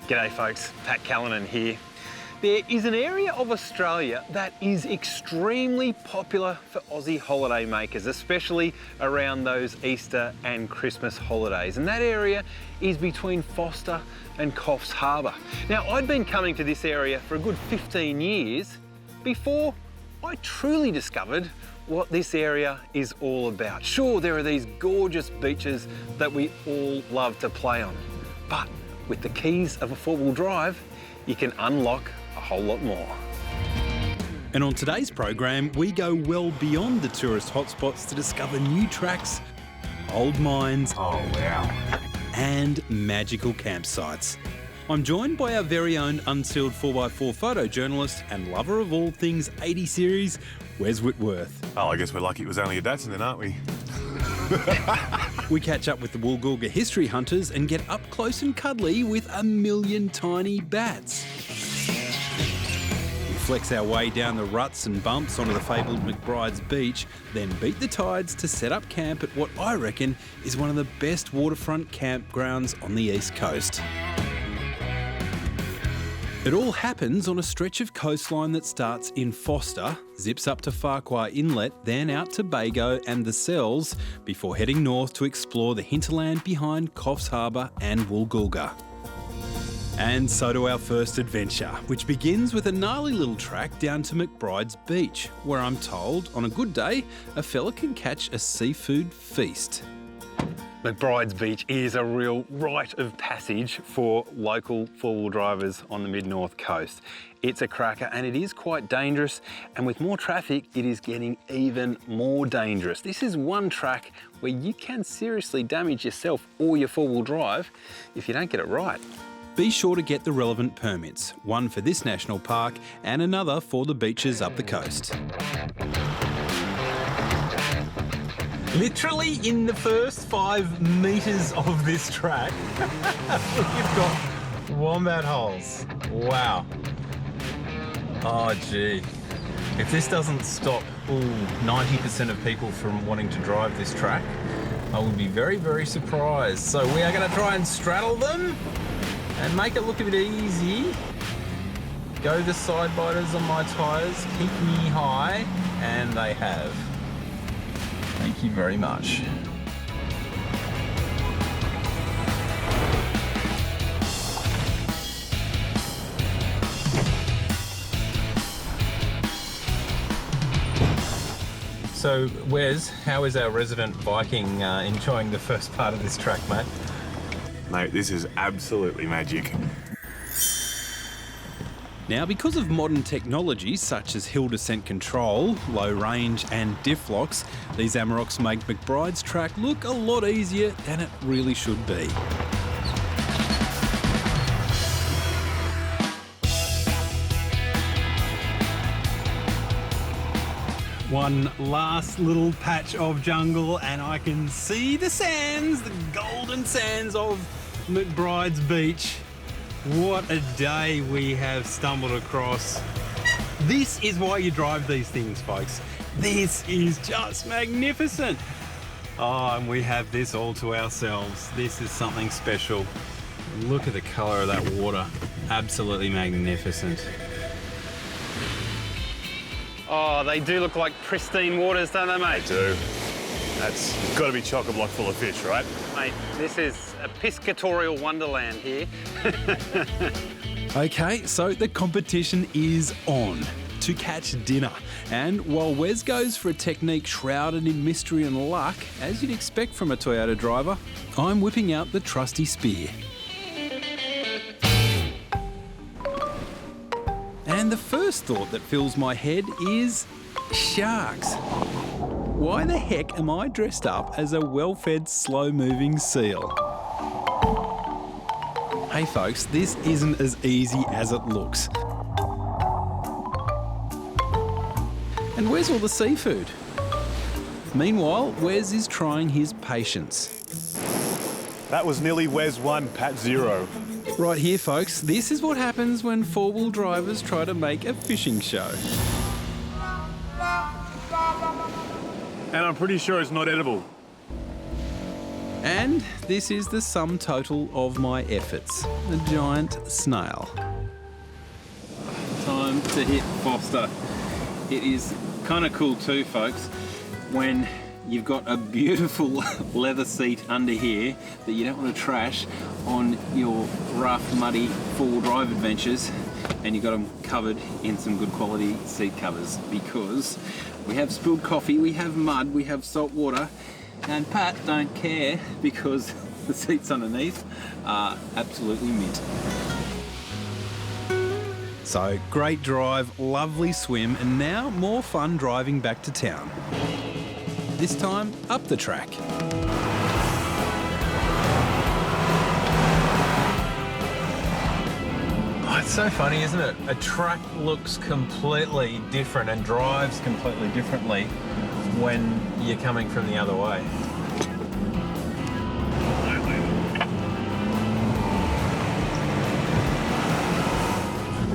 G'day folks, Pat Callinan here. There is an area of Australia that is extremely popular for Aussie holiday makers, especially around those Easter and Christmas holidays. And that area is between Forster and Coffs Harbour. Now, I'd been coming to this area for a good 15 years before I truly discovered what this area is all about. Sure, there are these gorgeous beaches that we all love to play on, but with the keys of a four-wheel drive, you can unlock a whole lot more. And on today's program, we go well beyond the tourist hotspots to discover new tracks, old mines, and magical campsites. I'm joined by our very own unsealed 4x4 photojournalist and lover of all things 80 series, Wes Whitworth. Oh, I guess we're lucky it was only a Datsun then, aren't we? We catch up with the Woolgoolga history hunters and get up close and cuddly with a million tiny bats. We flex our way down the ruts and bumps onto the fabled McBrides beach, then beat the tides to set up camp at what I reckon is one of the best waterfront campgrounds on the East Coast. It all happens on a stretch of coastline that starts in Forster, zips up to Farquhar Inlet, then out to Bago and the Cells, before heading north to explore the hinterland behind Coffs Harbour and Woolgoolga. And so to our first adventure, which begins with a gnarly little track down to McBrides Beach, where I'm told, on a good day, a fella can catch a seafood feast. McBrides Beach is a real rite of passage for local four-wheel drivers on the mid-north coast. It's a cracker and it is quite dangerous, and with more traffic it is getting even more dangerous. This is one track where you can seriously damage yourself or your four-wheel drive if you don't get it right. Be sure to get the relevant permits, one for this national park and another for the beaches up the coast. Literally in the first 5 metres of this track, we've got wombat holes. Wow. Oh, gee. If this doesn't stop 90% of people from wanting to drive this track, I would be very, very surprised. So we are going to try and straddle them and make it look a bit easy. Go the side biters on my tyres, keep me high, and they have. Thank you very much. So, Wes, how is our resident Viking enjoying the first part of this track, mate? Mate, this is absolutely magic. Now, because of modern technology such as hill descent control, low range and diff locks, these Amaroks make McBride's track look a lot easier than it really should be. One last little patch of jungle and I can see the sands, the golden sands of McBride's Beach. What a day we have stumbled across. This is why you drive these things, folks. This is just magnificent. Oh, and we have this all to ourselves. This is something special. Look at the colour of that water. Absolutely magnificent. Oh, they do look like pristine waters, don't they, mate? They do. That's got to be chock-a-block full of fish, right? Mate, this is a piscatorial wonderland here. Okay, so the competition is on to catch dinner. And while Wes goes for a technique shrouded in mystery and luck, as you'd expect from a Toyota driver, I'm whipping out the trusty spear. And the first thought that fills my head is sharks. Why the heck am I dressed up as a well-fed, slow-moving seal? Hey folks, this isn't as easy as it looks. And where's all the seafood? Meanwhile, Wes is trying his patience. That was nearly Wes 1, Pat 0. Right here, folks, this is what happens when four-wheel drivers try to make a fishing show. And I'm pretty sure it's not edible. And this is the sum total of my efforts, a giant snail. Time to hit Forster. It is kind of cool too, folks, when you've got a beautiful leather seat under here that you don't want to trash on your rough, muddy four-wheel drive adventures, and you've got them covered in some good quality seat covers, because we have spilled coffee, we have mud, we have salt water, and Pat don't care because the seats underneath are absolutely mint. So, great drive, lovely swim, and now more fun driving back to town. This time, up the track. Oh, it's so funny, isn't it? A track looks completely different and drives completely differently when you're coming from the other way.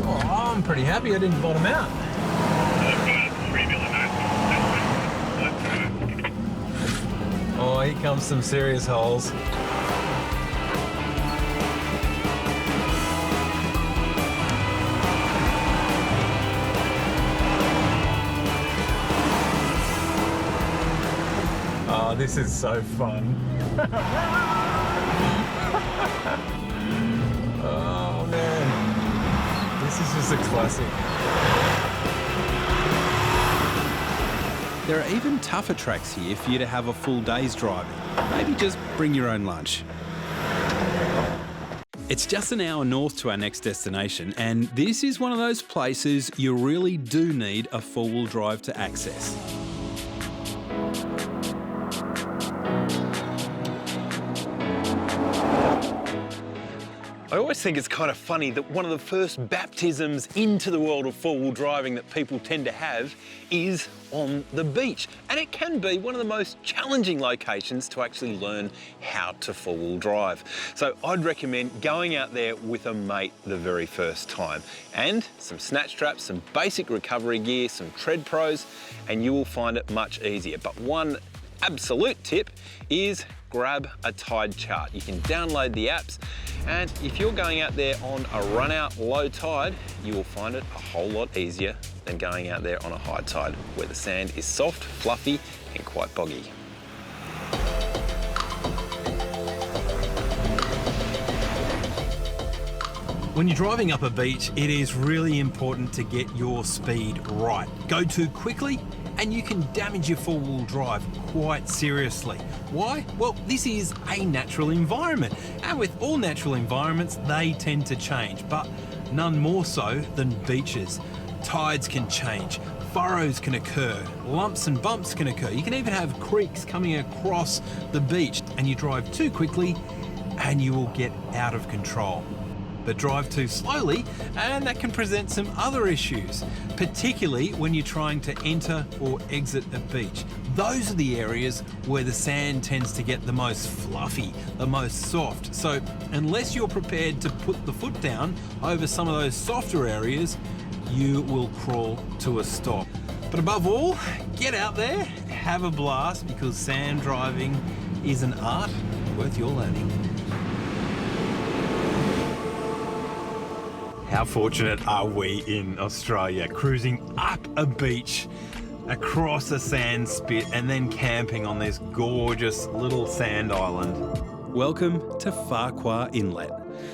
Oh, I'm pretty happy I didn't bottom out. Oh, here comes some serious holes. Oh, this is so fun. Oh man, this is just a classic. There are even tougher tracks here for you to have a full day's driving. Maybe just bring your own lunch. It's just an hour north to our next destination, and this is one of those places you really do need a four-wheel drive to access. I always think it's kind of funny that one of the first baptisms into the world of four-wheel driving that people tend to have is on the beach. And it can be one of the most challenging locations to actually learn how to four-wheel drive. So I'd recommend going out there with a mate the very first time. And some snatch straps, some basic recovery gear, some tread pros, and you will find it much easier. But one absolute tip is grab a tide chart. You can download the apps, and if you're going out there on a run out low tide, you will find it a whole lot easier than going out there on a high tide, where the sand is soft, fluffy, and quite boggy. When you're driving up a beach, it is really important to get your speed right. Go too quickly and you can damage your four-wheel drive quite seriously. Why? Well, this is a natural environment, and with all natural environments, they tend to change, but none more so than beaches. Tides can change, furrows can occur, lumps and bumps can occur. You can even have creeks coming across the beach, and you drive too quickly and you will get out of control. But drive too slowly and that can present some other issues, particularly when you're trying to enter or exit a beach. Those are the areas where the sand tends to get the most fluffy, the most soft. So unless you're prepared to put the foot down over some of those softer areas, you will crawl to a stop. But above all, get out there, have a blast, because sand driving is an art worth your learning. How fortunate are we in Australia, cruising up a beach, across a sand spit, and then camping on this gorgeous little sand island. Welcome to Farquhar Inlet.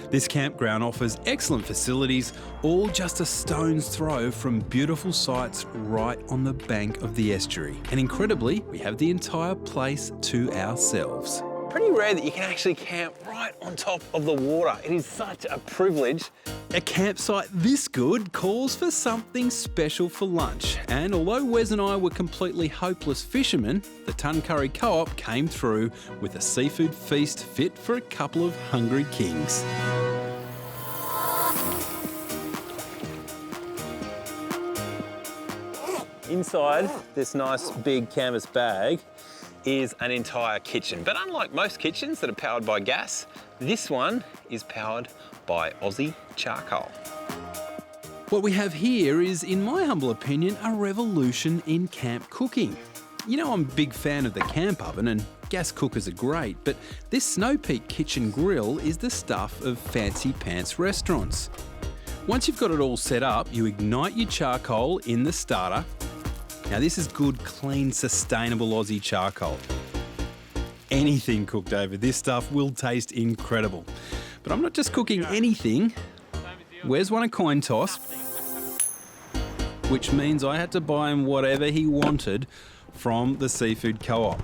This campground offers excellent facilities, all just a stone's throw from beautiful sites right on the bank of the estuary. And incredibly, we have the entire place to ourselves. Pretty rare that you can actually camp right on top of the water. It is such a privilege. A campsite this good calls for something special for lunch. And although Wes and I were completely hopeless fishermen, the Tuncurry Co-op came through with a seafood feast fit for a couple of hungry kings. Inside this nice big canvas bag is an entire kitchen. But unlike most kitchens that are powered by gas, this one is powered by Aussie charcoal. What we have here is, in my humble opinion, a revolution in camp cooking. You know, I'm a big fan of the camp oven, and gas cookers are great, but this Snow Peak kitchen grill is the stuff of fancy pants restaurants. Once you've got it all set up, you ignite your charcoal in the starter. Now this is good, clean, sustainable Aussie charcoal. Anything cooked over this stuff will taste incredible. But I'm not just cooking anything. Wes won a coin toss, which means I had to buy him whatever he wanted from the seafood co-op.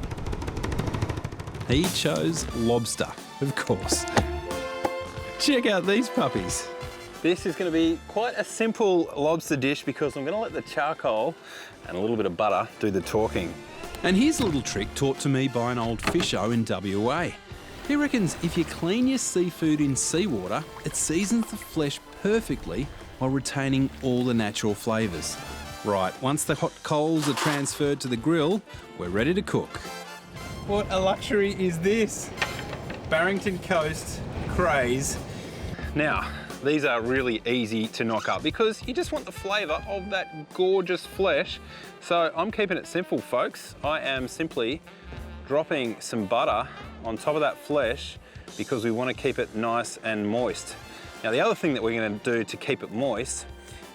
He chose lobster, of course. Check out these puppies. This is going to be quite a simple lobster dish because I'm going to let the charcoal and a little bit of butter do the talking. And here's a little trick taught to me by an old fisho in WA. He reckons if you clean your seafood in seawater, it seasons the flesh perfectly while retaining all the natural flavours. Right, once the hot coals are transferred to the grill, we're ready to cook. What a luxury is this? Barrington Coast craze. Now, these are really easy to knock up because you just want the flavour of that gorgeous flesh. So I'm keeping it simple, folks. I am simply dropping some butter on top of that flesh because we want to keep it nice and moist. Now, the other thing that we're going to do to keep it moist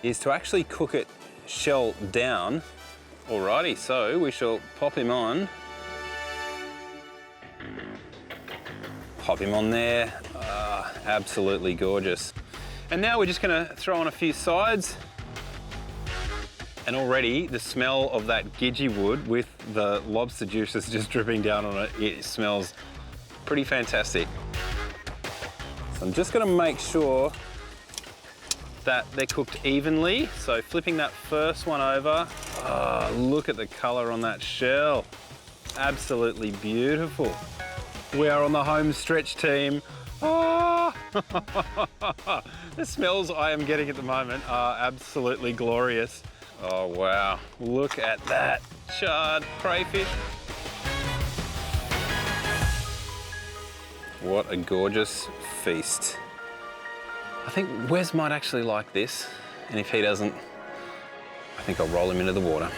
is to actually cook it shell down. Alrighty, so we shall pop him on. Pop him on there. Absolutely gorgeous. And now we're just going to throw on a few sides. And already the smell of that gidgee wood with the lobster juices just dripping down on it, it smells pretty fantastic. So I'm just going to make sure that they're cooked evenly. So flipping that first one over, look at the colour on that shell. Absolutely beautiful. We are on the home stretch, team. Oh! The smells I am getting at the moment are absolutely glorious. Oh wow, look at that charred crayfish. What a gorgeous feast. I think Wes might actually like this, and if he doesn't, I think I'll roll him into the water.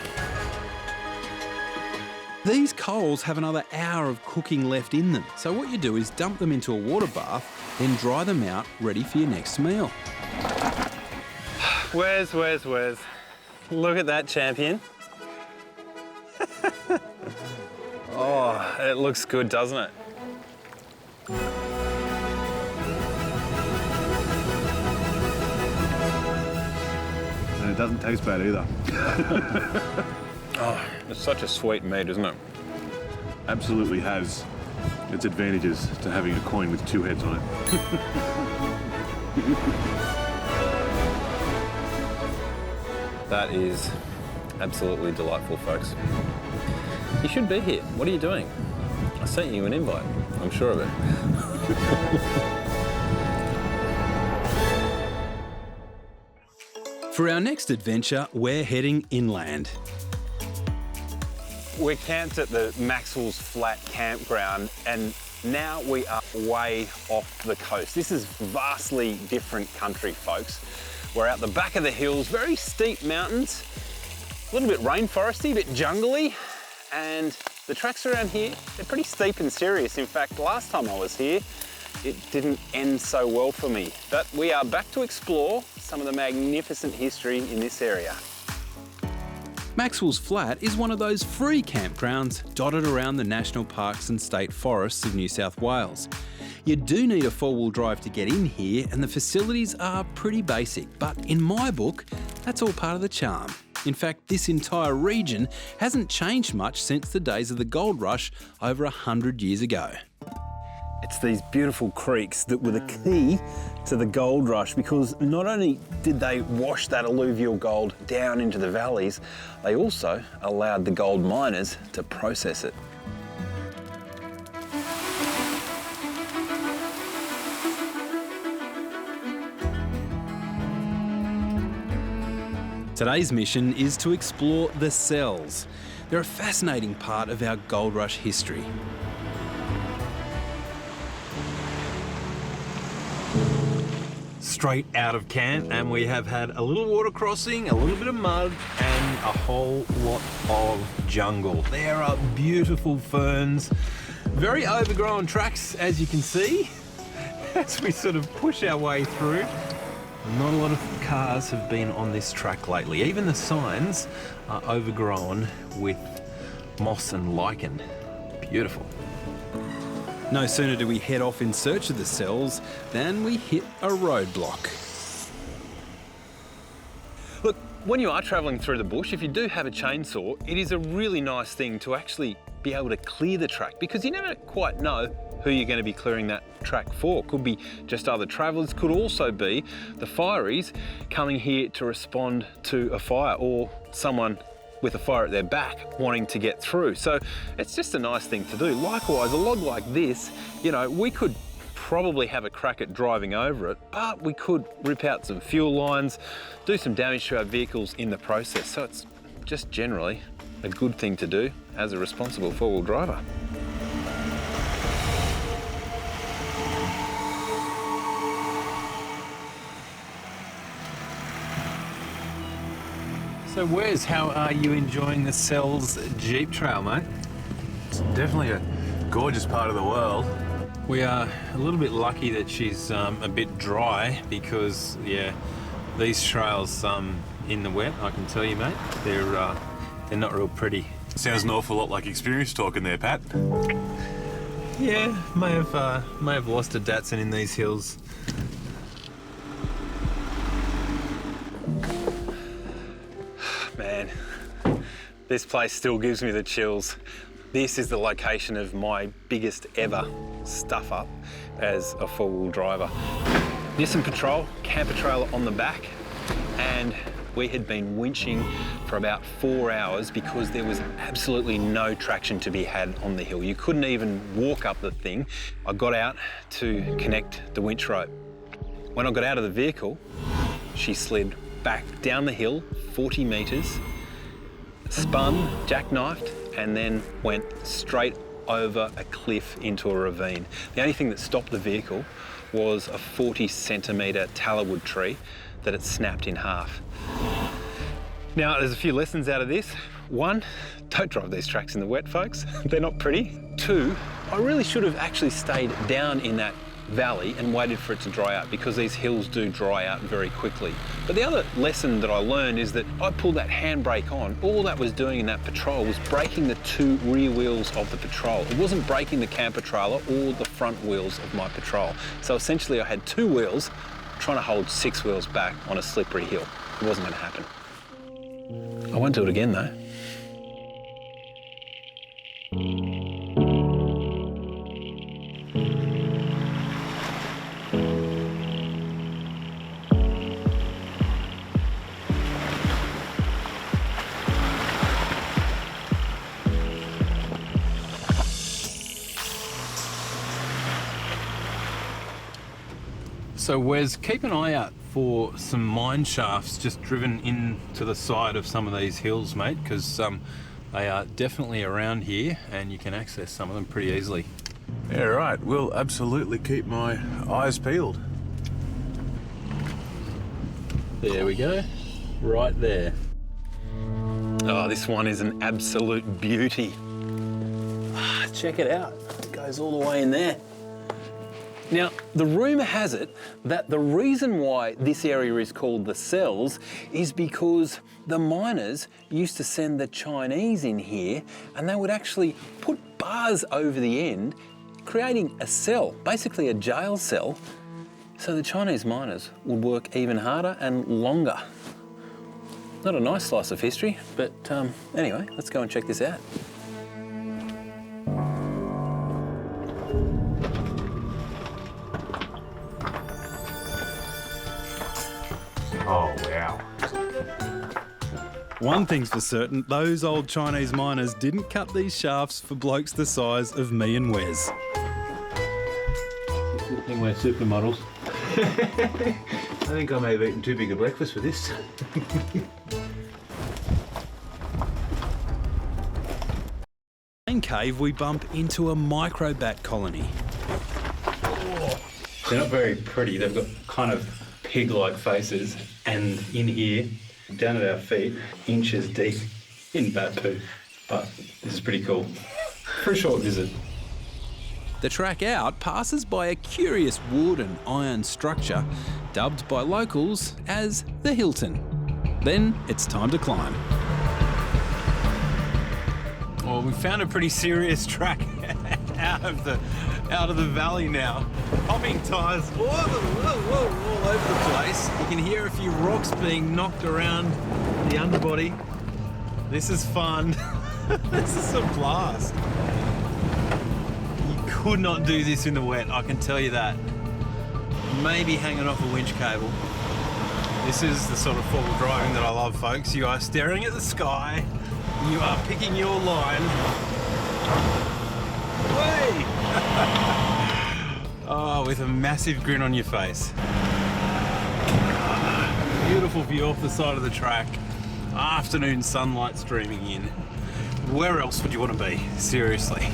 These coals have another hour of cooking left in them, so what you do is dump them into a water bath, then dry them out, ready for your next meal. Wes. Look at that, champion. Oh, it looks good, doesn't it? And it doesn't taste bad either. Oh, it's such a sweet meat, isn't it? Absolutely has its advantages to having a coin with two heads on it. That is absolutely delightful, folks. You should be here. What are you doing? I sent you an invite. I'm sure of it. For our next adventure, we're heading inland. We're camped at the Maxwell's Flat campground, and now we are way off the coast. This is vastly different country, folks. We're out the back of the hills, very steep mountains, a little bit rainforesty, a bit jungly, and the tracks around here, they're pretty steep and serious. In fact, last time I was here, it didn't end so well for me. But we are back to explore some of the magnificent history in this area. Maxwell's Flat is one of those free campgrounds dotted around the national parks and state forests of New South Wales. You do need a four-wheel drive to get in here, and the facilities are pretty basic, but in my book, that's all part of the charm. In fact, this entire region hasn't changed much since the days of the gold rush over 100 years ago. It's these beautiful creeks that were the key to the gold rush, because not only did they wash that alluvial gold down into the valleys, they also allowed the gold miners to process it. Today's mission is to explore the cells. They're a fascinating part of our gold rush history. Straight out of camp, and we have had a little water crossing, a little bit of mud, and a whole lot of jungle. There are beautiful ferns, Very overgrown tracks, as you can see, as we sort of push our way through. Not a lot of cars have been on this track lately. Even the signs are overgrown with moss and lichen. Beautiful. No sooner do we head off in search of the cells than we hit a roadblock. Look, when you are travelling through the bush, if you do have a chainsaw, it is a really nice thing to actually be able to clear the track, because you never quite know who you're going to be clearing that track for. Could be just other travellers, could also be the fireys coming here to respond to a fire, or someone with a fire at their back wanting to get through. So it's just a nice thing to do. Likewise, a log like this, you know, we could probably have a crack at driving over it, but we could rip out some fuel lines, do some damage to our vehicles in the process. So it's just generally a good thing to do as a responsible four-wheel driver. So Wes, how are you enjoying the Cells Jeep Trail, mate? It's definitely a gorgeous part of the world. We are a little bit lucky that she's a bit dry, because, yeah, these trails in the wet, I can tell you, mate, they're not real pretty. Sounds an awful lot like experience talking there, Pat. Yeah, may have lost a Datsun in these hills. Man, this place still gives me the chills. This is the location of my biggest ever stuff up as a four-wheel driver. Nissan Patrol, camper trailer on the back, and we had been winching for about 4 hours because there was absolutely no traction to be had on the hill. You couldn't even walk up the thing. I got out to connect the winch rope. When I got out of the vehicle, she slid back down the hill 40 metres, spun, jackknifed, and then went straight over a cliff into a ravine. The only thing that stopped the vehicle was a 40-centimetre tallowood tree that had snapped in half. Now, there's a few lessons out of this. One, don't drive these tracks in the wet, folks. They're not pretty. Two, I really should have actually stayed down in that valley and waited for it to dry out, because these hills do dry out very quickly. But the other lesson that I learned is that I pulled that handbrake on. All that was doing in that Patrol was braking the two rear wheels of the Patrol. It wasn't braking the camper trailer or the front wheels of my Patrol. So essentially I had two wheels trying to hold 6 wheels back on a slippery hill. It wasn't going to happen. I won't do it again though. So Wes, keep an eye out for some mine shafts just driven into the side of some of these hills, mate, because they are definitely around here and you can access some of them pretty easily. Yeah, right. We'll absolutely keep my eyes peeled. There we go, right there. Oh, this one is an absolute beauty. Check it out. It goes all the way in there. Now, the rumour has it that the reason why this area is called the Cells is because the miners used to send the Chinese in here, and they would actually put bars over the end, creating a cell, basically a jail cell, so the Chinese miners would work even harder and longer. Not a nice slice of history, but anyway, let's go and check this out. Oh, wow. One thing's for certain, those old Chinese miners didn't cut these shafts for blokes the size of me and Wes. Good thing we're supermodels. I think I may have eaten too big a breakfast for this. In cave, we bump into a microbat colony. They're not very pretty. They've got kind of pig-like faces, and in here, down at our feet, inches deep in bat poo. But this is pretty cool for a short visit. The track out passes by a curious wood and iron structure dubbed by locals as the Hilton. Then it's time to climb. Well, we found a pretty serious track out of the valley now. Popping tyres all over the place. You can hear a few rocks being knocked around the underbody. This is fun. This is a blast. You could not do this in the wet, I can tell you that. Maybe hanging off a winch cable. This is the sort of four-wheel driving that I love, folks. You are staring at the sky. You are picking your line. Way! Oh, with a massive grin on your face. Beautiful view off the side of the track. Afternoon sunlight streaming in. Where else would you want to be? Seriously.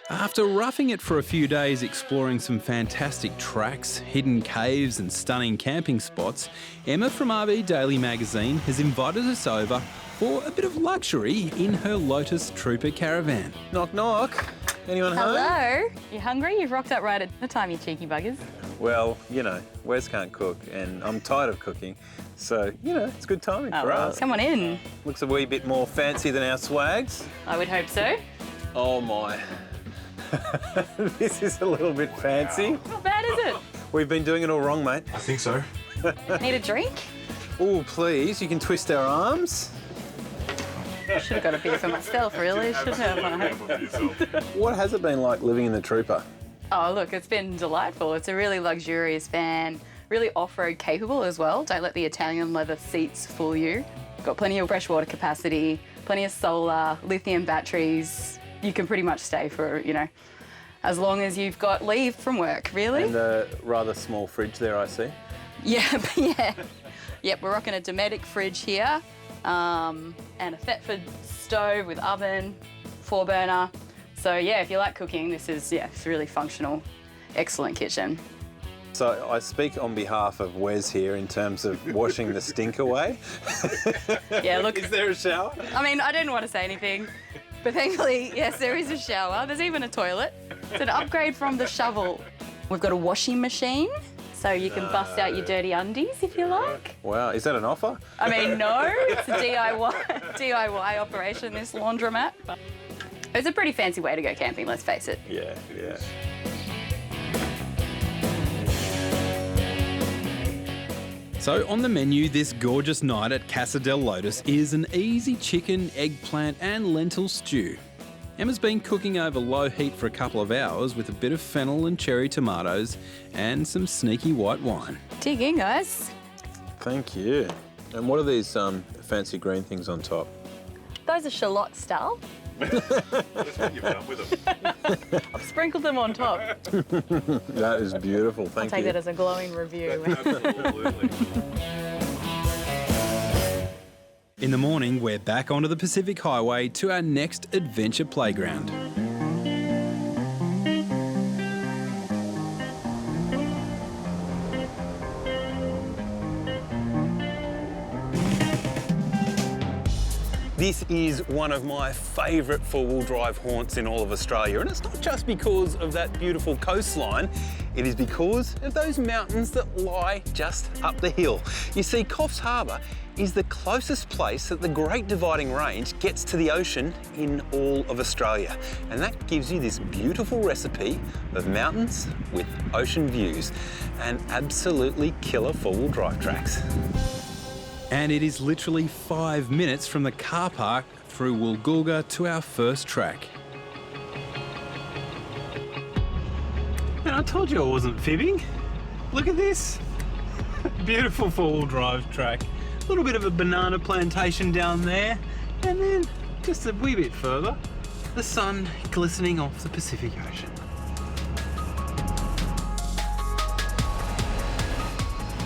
After roughing it for a few days exploring some fantastic tracks, hidden caves and stunning camping spots, Emma from RV Daily magazine has invited us over for a bit of luxury in her Lotus Trooper caravan. Knock, knock. Anyone home? Hello. You hungry? You've rocked up right at the time, you cheeky buggers. Well, you know, Wes can't cook and I'm tired of cooking. So, you know, it's good timing for us. Come on in. Looks a wee bit more fancy than our swags. I would hope so. Oh my. This is a little bit fancy. Not bad, is it? We've been doing it all wrong, mate. I think so. Need a drink? Oh, please, you can twist our arms. Should have got a beer for myself, really. Should have. What has it been like living in the Trooper? Oh, look, it's been delightful. It's a really luxurious van, really off-road capable as well. Don't let the Italian leather seats fool you. Got plenty of freshwater capacity, plenty of solar, lithium batteries. You can pretty much stay for, you know, as long as you've got leave from work, really. And a rather small fridge there, I see. Yeah, yeah. Yep, we're rocking a Dometic fridge here, and a Thetford stove with oven, 4-burner. So yeah, if you like cooking, this is, yeah, it's a really functional, excellent kitchen. So I speak on behalf of Wes here in terms of washing the stink away. Yeah, look. Is there a shower? I mean, I didn't want to say anything, but thankfully, yes, there is a shower. There's even a toilet. It's an upgrade from the shovel. We've got a washing machine, so you can bust out your dirty undies if you like. Wow, is that an offer? I mean, no, it's a DIY operation, this laundromat. But it's a pretty fancy way to go camping, let's face it. Yeah, yeah. So on the menu this gorgeous night at Casa del Lotus is an easy chicken, eggplant and lentil stew. Emma's been cooking over low heat for a couple of hours with a bit of fennel and cherry tomatoes and some sneaky white wine. Dig in, guys. Thank you. And what are these fancy green things on top? Those are shallot style. That's what you've done with them. I've sprinkled them on top. That is beautiful, thank I'll take you. that as a glowing review. Absolutely. In the morning, we're back onto the Pacific Highway to our next adventure playground. This is one of my favourite four-wheel drive haunts in all of Australia, and it's not just because of that beautiful coastline, it is because of those mountains that lie just up the hill. You see, Coffs Harbour is the closest place that the Great Dividing Range gets to the ocean in all of Australia, and that gives you this beautiful recipe of mountains with ocean views and absolutely killer four-wheel drive tracks. And it is literally 5 minutes from the car park through Woolgoolga to our first track. And I told you I wasn't fibbing. Look at this. Beautiful four-wheel drive track. A little bit of a banana plantation down there, and then just a wee bit further, the sun glistening off the Pacific Ocean.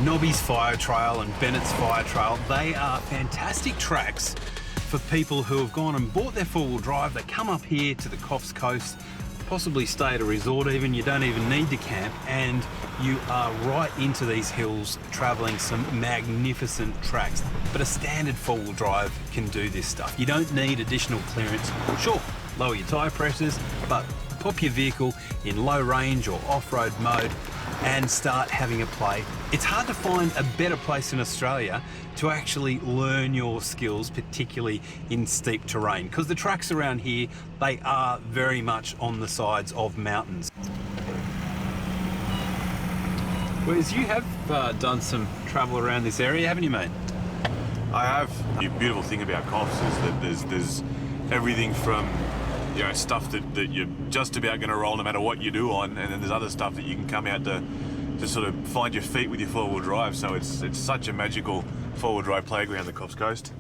Nobby's Fire Trail and Bennett's Fire Trail, they are fantastic tracks for people who have gone and bought their four-wheel drive. They come up here to the Coffs coast, possibly stay at a resort even. You don't even need to camp, and you are right into these hills traveling some magnificent tracks. But a standard four-wheel drive can do this stuff. You don't need additional clearance. Sure, lower your tyre pressures, but pop your vehicle in low range or off-road mode and start having a play. It's hard to find a better place in Australia to actually learn your skills, particularly in steep terrain, because the tracks around here, they are very much on the sides of mountains. Whereas you have done some travel around this area, haven't you, mate? I have. The beautiful thing about Coffs is that there's everything from, you know, stuff that you're just about going to roll no matter what you do on, and then there's other stuff that you can come out to sort of find your feet with your four-wheel drive. So it's such a magical four-wheel drive playground, the Coffs Coast.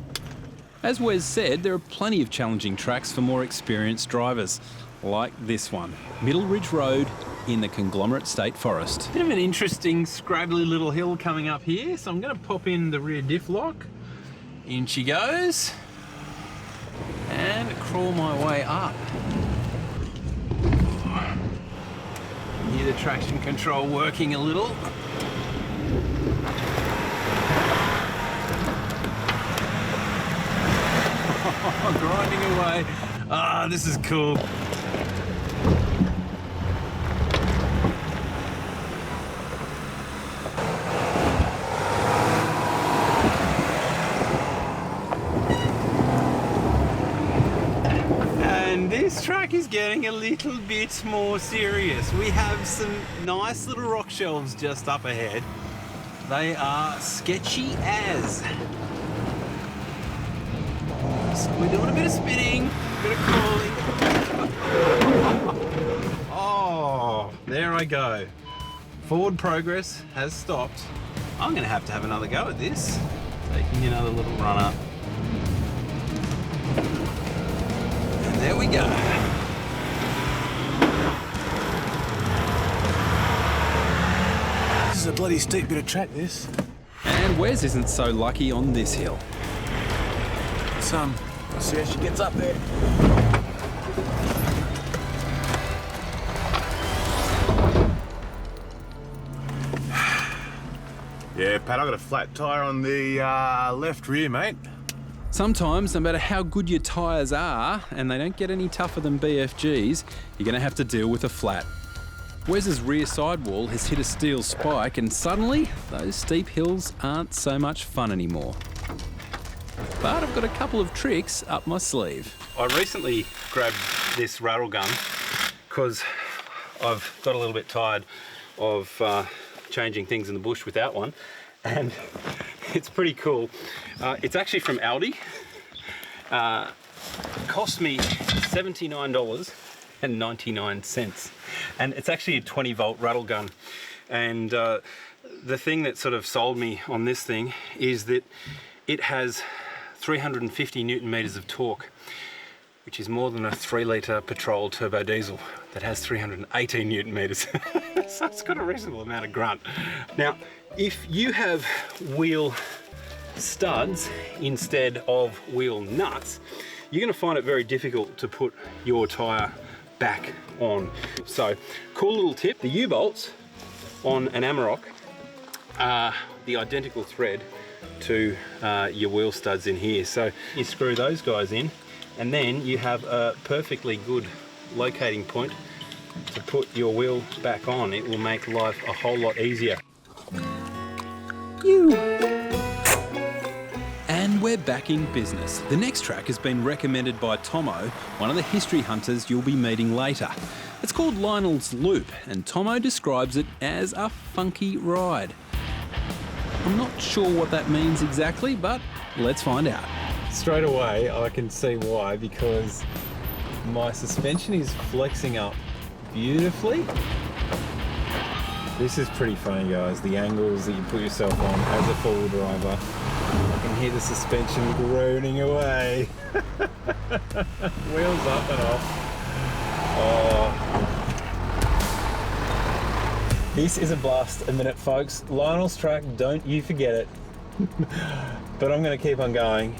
As Wes said, there are plenty of challenging tracks for more experienced drivers, like this one, Middle Ridge Road in the Conglomerate State Forest. Bit of an interesting, scrabbly little hill coming up here, so I'm going to pop in the rear diff lock. In she goes, and crawl my way up. Hear the traction control working a little. Grinding away. Ah, this is cool. This track is getting a little bit more serious. We have some nice little rock shelves just up ahead. They are sketchy as. So we're doing a bit of spinning, a bit of crawling. Oh, there I go. Forward progress has stopped. I'm going to have another go at this. Taking another little run up. There we go. This is a bloody steep bit of track, this. And Wes isn't so lucky on this hill. Let's see how she gets up there. Yeah, Pat, I got a flat tyre on the left rear, mate. Sometimes, no matter how good your tyres are, and they don't get any tougher than BFGs, you're going to have to deal with a flat. Wes's rear sidewall has hit a steel spike, and suddenly, those steep hills aren't so much fun anymore. But I've got a couple of tricks up my sleeve. I recently grabbed this rattle gun because I've got a little bit tired of changing things in the bush without one. And it's pretty cool. It's actually from Aldi. It cost me $79.99. And it's actually a 20-volt rattle gun. And the thing that sort of sold me on this thing is that it has 350 Newton meters of torque, which is more than a 3-litre petrol turbo diesel that has 318 Newton meters. So it's got a reasonable amount of grunt. Now, if you have wheel studs instead of wheel nuts, you're going to find it very difficult to put your tyre back on. So, cool little tip, the U-bolts on an Amarok are the identical thread to your wheel studs in here. So you screw those guys in, and then you have a perfectly good locating point to put your wheel back on. It will make life a whole lot easier. And we're back in business. The next track has been recommended by Tomo, one of the history hunters you'll be meeting later. It's called Lionel's Loop, and Tomo describes it as a funky ride. I'm not sure what that means exactly, but let's find out. Straight away, I can see why, because my suspension is flexing up beautifully. This is pretty funny, guys, the angles that you put yourself on as a four-wheel driver. I can hear the suspension groaning away. Wheels up and off. Oh. This is a blast a minute, folks. Lionel's track, don't you forget it. But I'm going to keep on going.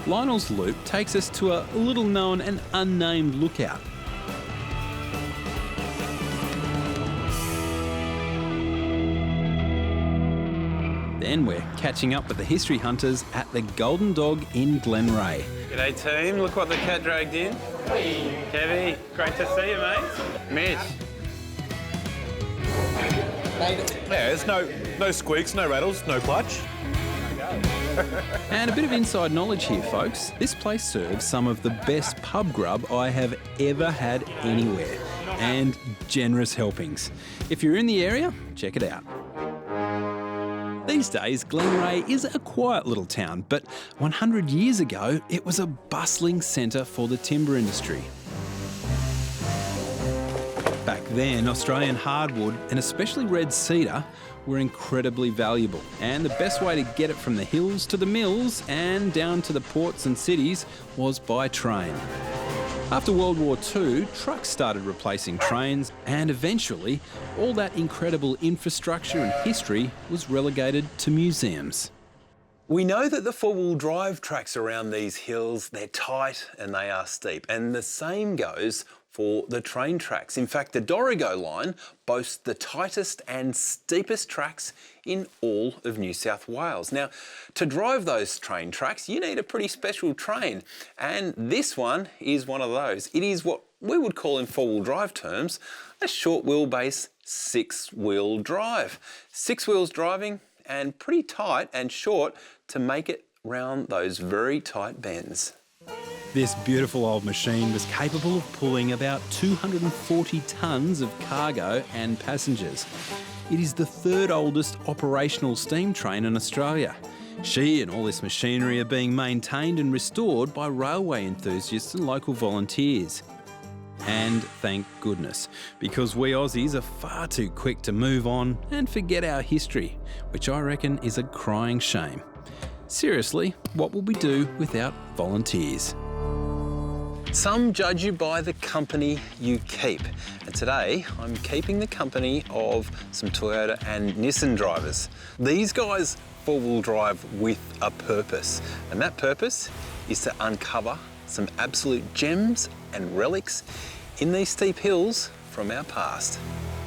Lionel's loop takes us to a little known and unnamed lookout. Then we're catching up with the history hunters at the Golden Dog in Glenray. G'day team, look what the cat dragged in. Hey. Kevy, great to see you, mate. Mitch. Yeah, there's no squeaks, no rattles, no clutch. And a bit of inside knowledge here, folks. This place serves some of the best pub grub I have ever had anywhere, and generous helpings. If you're in the area, check it out. These days, Glenray is a quiet little town, but 100 years ago, it was a bustling centre for the timber industry. Back then, Australian hardwood, and especially red cedar, were incredibly valuable. And the best way to get it from the hills to the mills and down to the ports and cities was by train. After World War II, trucks started replacing trains, and eventually all that incredible infrastructure and history was relegated to museums. We know that the four-wheel drive tracks around these hills, they're tight and they are steep. And the same goes for the train tracks. In fact, the Dorrigo line boasts the tightest and steepest tracks in all of New South Wales. Now, to drive those train tracks, you need a pretty special train, and this one is one of those. It is what we would call in four-wheel drive terms a short wheelbase six-wheel drive. 6 wheels driving and pretty tight and short to make it round those very tight bends. This beautiful old machine was capable of pulling about 240 tonnes of cargo and passengers. It is the third oldest operational steam train in Australia. She and all this machinery are being maintained and restored by railway enthusiasts and local volunteers. And thank goodness, because we Aussies are far too quick to move on and forget our history, which I reckon is a crying shame. Seriously, what will we do without volunteers? Some judge you by the company you keep. And today, I'm keeping the company of some Toyota and Nissan drivers. These guys four-wheel drive with a purpose. And that purpose is to uncover some absolute gems and relics in these steep hills from our past.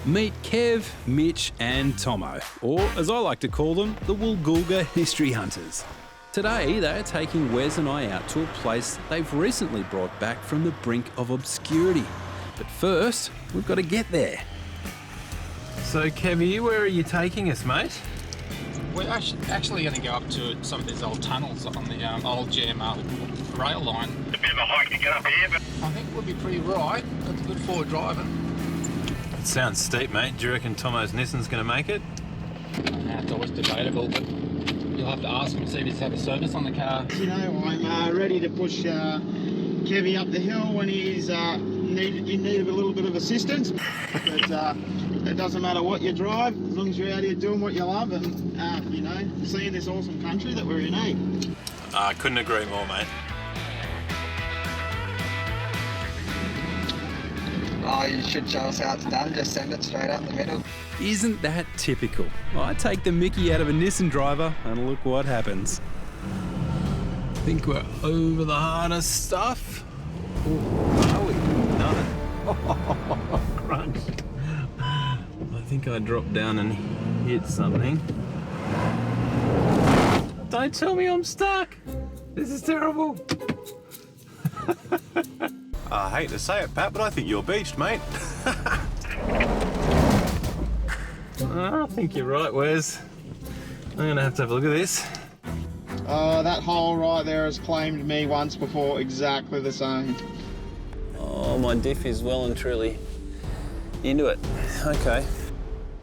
Meet Kev, Mitch and Tomo, or as I like to call them, the Woolgoolga History Hunters. Today, they are taking Wes and I out to a place they've recently brought back from the brink of obscurity. But first, we've got to get there. So, Kevy, where are you taking us, mate? We're actually going to go up to some of these old tunnels on the old GMR rail line. It's a bit of a hike to get up here, but I think we'll be pretty right. Got the good forward driving. It sounds steep, mate. Do you reckon Tomo's Nissan's going to make it? It's always debatable, but you'll have to ask him to see if he's had a service on the car. You know, I'm ready to push Kevy up the hill when he's in need of a little bit of assistance. But it doesn't matter what you drive, as long as you're out here doing what you love and, you know, seeing this awesome country that we're in, eh? I couldn't agree more, mate. Oh, you should show us how it's done. Just send it straight up the middle. Isn't that typical? I take the mickey out of a Nissan driver and look what happens. I think we're over the harness stuff. Or are we? No. Crunched. I think I dropped down and hit something. Don't tell me I'm stuck. This is terrible. I hate to say it, Pat, but I think you're beached, mate. I think you're right, Wes. I'm going to have a look at this. That hole right there has claimed me once before, exactly the same. Oh, my diff is well and truly into it. Okay.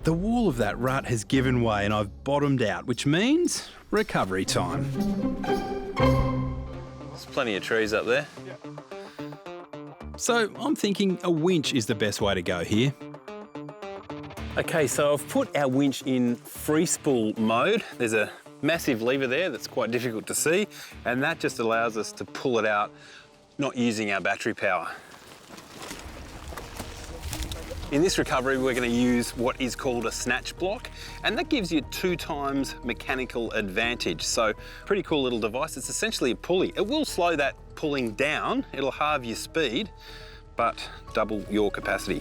The wall of that rut has given way and I've bottomed out, which means recovery time. There's plenty of trees up there. So I'm thinking a winch is the best way to go here. Okay, so I've put our winch in free spool mode. There's a massive lever there that's quite difficult to see, and that just allows us to pull it out, not using our battery power. In this recovery, we're going to use what is called a snatch block, and that gives you 2 times mechanical advantage. So pretty cool little device. It's essentially a pulley. It will slow that pulling down. It'll halve your speed, but double your capacity.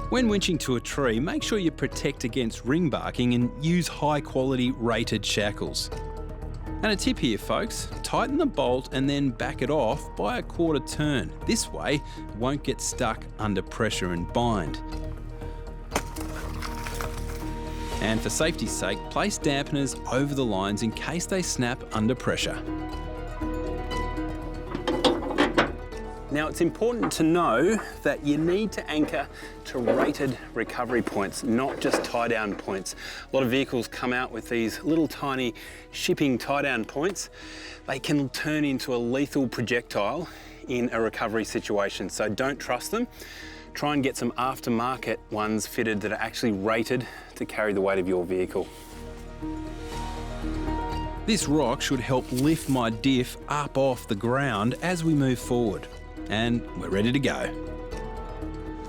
When winching to a tree, make sure you protect against ring barking and use high quality rated shackles. And a tip here, folks, tighten the bolt and then back it off by a 1/4 turn. This way, it won't get stuck under pressure and bind. And for safety's sake, place dampeners over the lines in case they snap under pressure. Now, it's important to know that you need to anchor to rated recovery points, not just tie-down points. A lot of vehicles come out with these little tiny shipping tie-down points. They can turn into a lethal projectile in a recovery situation, so don't trust them. Try and get some aftermarket ones fitted that are actually rated to carry the weight of your vehicle. This rock should help lift my diff up off the ground as we move forward. And we're ready to go.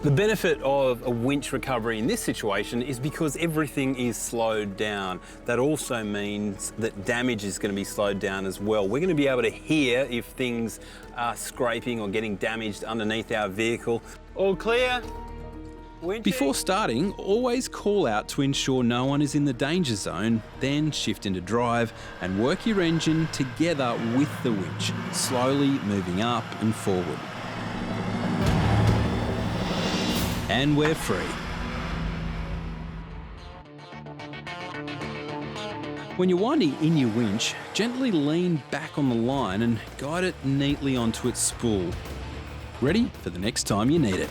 The benefit of a winch recovery in this situation is because everything is slowed down. That also means that damage is going to be slowed down as well. We're going to be able to hear if things are scraping or getting damaged underneath our vehicle. All clear? Winching. Before starting, always call out to ensure no one is in the danger zone, then shift into drive and work your engine together with the winch, slowly moving up and forward. And we're free. When you're winding in your winch, gently lean back on the line and guide it neatly onto its spool. Ready for the next time you need it.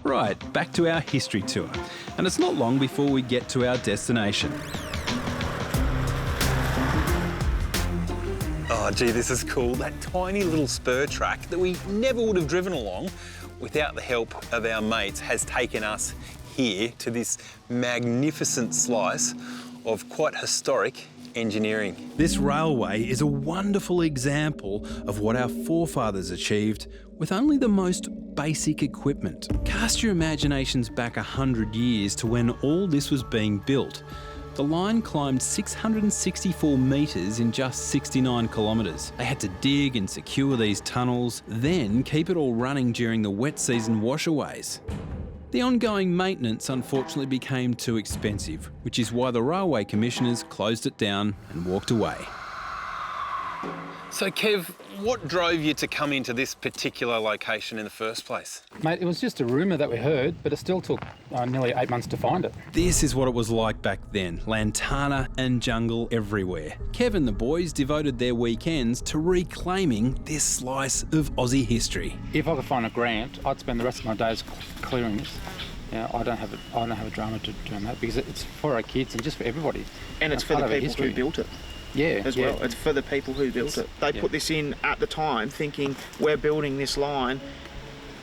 Right, back to our history tour. And it's not long before we get to our destination. Oh gee, this is cool. That tiny little spur track that we never would have driven along without the help of our mates has taken us here to this magnificent slice of quite historic engineering. This railway is a wonderful example of what our forefathers achieved with only the most basic equipment. Cast your imaginations back 100 years to when all this was being built. The line climbed 664 metres in just 69 kilometres. They had to dig and secure these tunnels, then keep it all running during the wet season washaways. The ongoing maintenance unfortunately became too expensive, which is why the railway commissioners closed it down and walked away. So Kev, what drove you to come into this particular location in the first place? Mate, it was just a rumour that we heard, but it still took nearly 8 months to find it. This is what it was like back then. Lantana and jungle everywhere. Kev and the boys devoted their weekends to reclaiming this slice of Aussie history. If I could find a grant, I'd spend the rest of my days clearing this. Yeah, I don't have a drama to doing that because it's for our kids and just for everybody. And it's for the people who built it. Yeah, as well. It's for the people who built it. They put this in at the time thinking we're building this line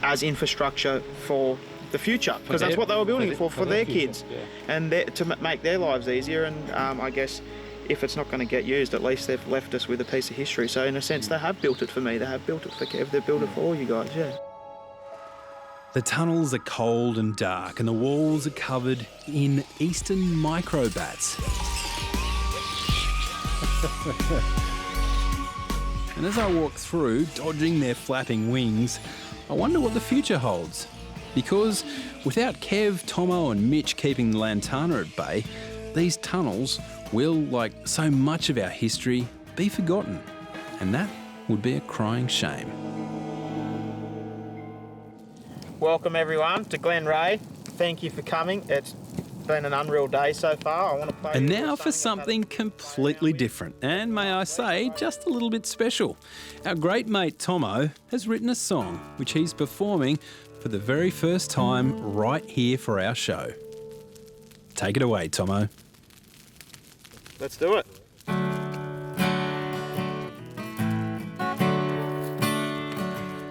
as infrastructure for the future, because that's what they were building it for their kids, and to make their lives easier. And I guess if it's not going to get used, at least they've left us with a piece of history. So in a sense, they have built it for me. They have built it for Kev. They've built it for all you guys. Yeah. The tunnels are cold and dark, and the walls are covered in eastern microbats. And as I walk through, dodging their flapping wings, I wonder what the future holds. Because without Kev, Tomo and Mitch keeping the Lantana at bay, these tunnels will, like so much of our history, be forgotten. And that would be a crying shame. Welcome everyone to Glen Ray. Thank you for coming. It's been an unreal day so far. I want to play. And now for something completely different, and may I say, just a little bit special. Our great mate Tomo has written a song which he's performing for the very first time right here for our show. Take it away, Tomo. Let's do it.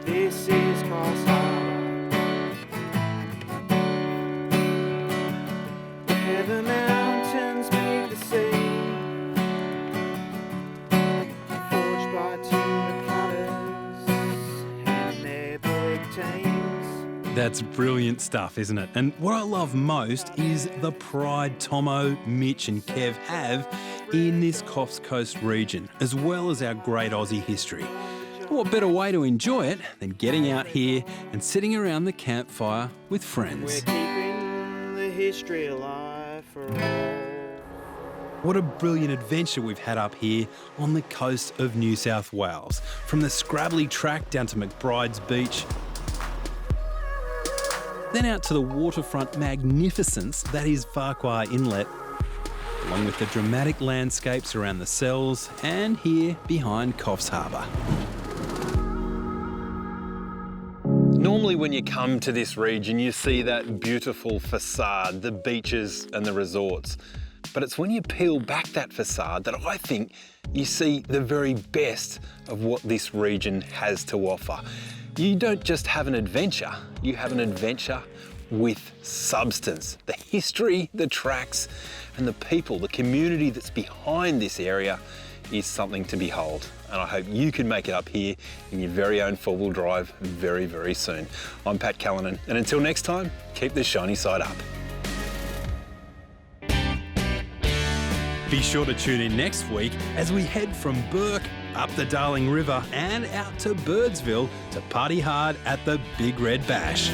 This is Coffs where the mountains meet the sea, forged by timber cutters and their bullock team. That's brilliant stuff, isn't it? And what I love most is the pride Tomo, Mitch and Kev have in this Coffs Coast region, as well as our great Aussie history. What better way to enjoy it than getting out here and sitting around the campfire with friends? We're keeping the history alive for all. What a brilliant adventure we've had up here on the coast of New South Wales. From the scrabbly track down to McBrides Beach, then out to the waterfront magnificence that is Farquhar Inlet, along with the dramatic landscapes around the cells and here behind Coffs Harbour. Normally when you come to this region, you see that beautiful facade, the beaches and the resorts. But it's when you peel back that facade that I think you see the very best of what this region has to offer. You don't just have an adventure, you have an adventure with substance. The history, the tracks, and the people, the community that's behind this area is something to behold. And I hope you can make it up here in your very own four-wheel drive very, very soon. I'm Pat Callinan, and until next time, keep the shiny side up. Be sure to tune in next week as we head from Burke up the Darling River and out to Birdsville to party hard at the Big Red Bash.